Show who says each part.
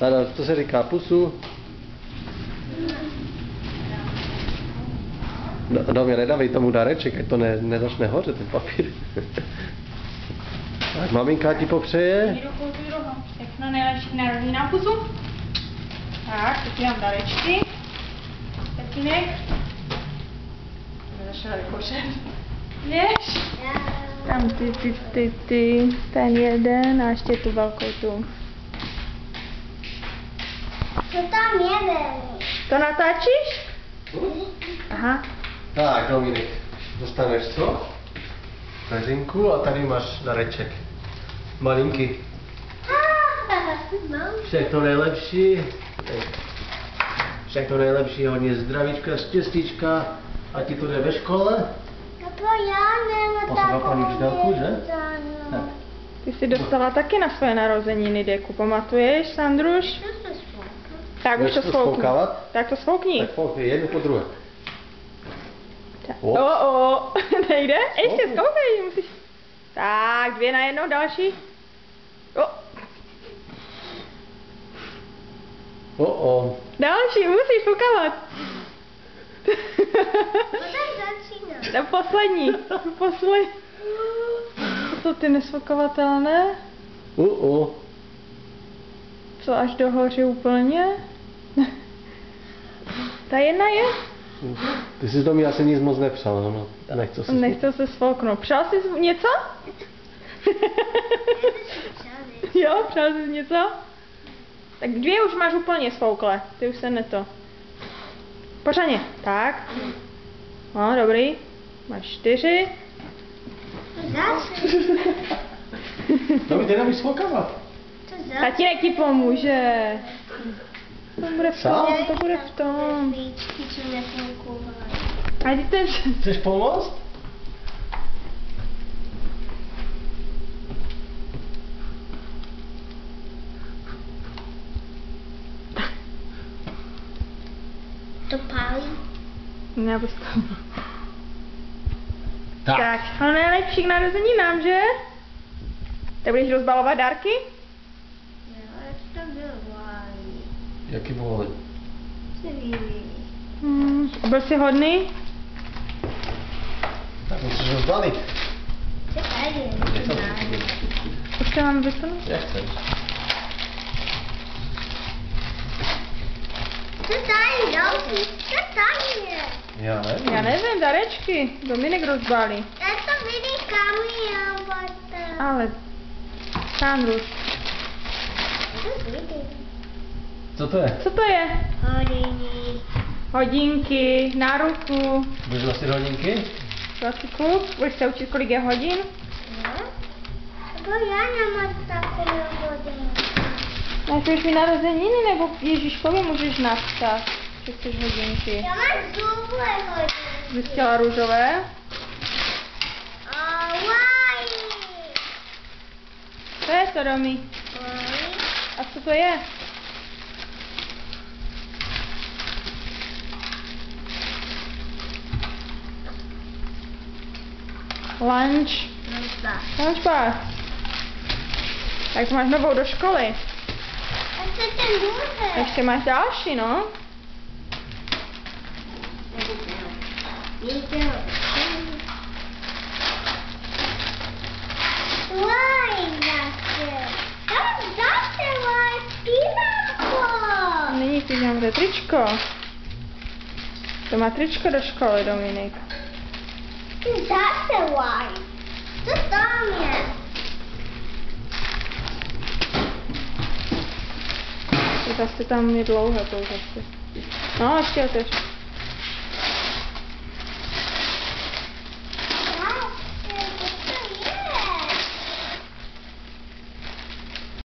Speaker 1: Ano, to se říká pusu. No mě nedávej tomu dáreček, ať to nezačne hořet ten papír. Tak maminka ti popřeje.
Speaker 2: Všechno nejlepší narozeniny na pusu. Tak, teď mám dárečky. Tatínek. Začala vykoušet. Jdeš? Tam ty. Ten jeden a ještě tu velkou tu.
Speaker 3: Co tam je?
Speaker 2: To natáčíš? Aha.
Speaker 1: Tak, Dominik, dostaneš co? Peřinku a tady máš dareček. Malinký. Všechno nejlepší. Všechno nejlepší, hodně zdravíčka, štěstíčka. A ti to jde ve škole?
Speaker 3: To já nemám
Speaker 1: Poslouchá paní učitelku, že? Tak.
Speaker 2: Ty jsi dostala taky na své narozeniny deku, pamatuješ, Sandruš? Tak už to svoukni. Tak to svoukni.
Speaker 1: Tak foukni, jedno po druhé.
Speaker 2: Nejde? Ještě zkoukej, musíš. Tak, 2 najednou, další. Další, musíš foukávat. To poslední. To ty nesfokovatelné? Co až dohoří úplně? Ta jedna je?
Speaker 1: Ty jsi to mi asi nic moc nepřál, no.
Speaker 2: Nechce se sfouknout. Přál jsi něco? Jo, přál jsi něco? Tak 2 už máš úplně sfoukle. Ty už se neto. Pořádně. Tak. No, dobrý. Máš 4.
Speaker 1: To mi teda vysfoukávat.
Speaker 2: Tatínek ti pomůže. To bude v tom. A ty ten...
Speaker 1: Chceš pomoct?
Speaker 3: To pálí?
Speaker 2: Já bych to... Tak, ale nejlepší k narozeninám, že? Tak budeš rozbalovat dárky?
Speaker 3: To bylo.
Speaker 1: Jaký boli?
Speaker 2: Byl jsi hodný?
Speaker 1: Tak musíš rozbalit.
Speaker 2: Už to máme vysunout?
Speaker 1: Jak chceš.
Speaker 3: Co tady další? Co tady je?
Speaker 2: Já nevím, darečky. Dominik rozbalí.
Speaker 3: Já to vidím kamion.
Speaker 2: Ale... Sandruš.
Speaker 1: Co to je?
Speaker 2: Co to je?
Speaker 3: Hodiny.
Speaker 2: Hodinky, na ruku.
Speaker 1: Budeš nosit hodinky?
Speaker 2: Klasiku. Budeš se učit, kolik je hodin?
Speaker 3: To já nemám takové hodiny.
Speaker 2: A chceš mi narozeniny, nebo Ježíškovi můžeš napsat, že chceš hodinky?
Speaker 3: Já mám zubové hodiny.
Speaker 2: Bys chtěla růžové? Co je to, Domi? A co to je? Lunchbox. Tak máš novou do školy. Ještě máš další, no? Není pyžam, to je tričko. To má tričko do školy, Dominik.
Speaker 3: Zase white. Co tam je?
Speaker 2: To zase tam je dlouhé, to zase. No, ještě otevř.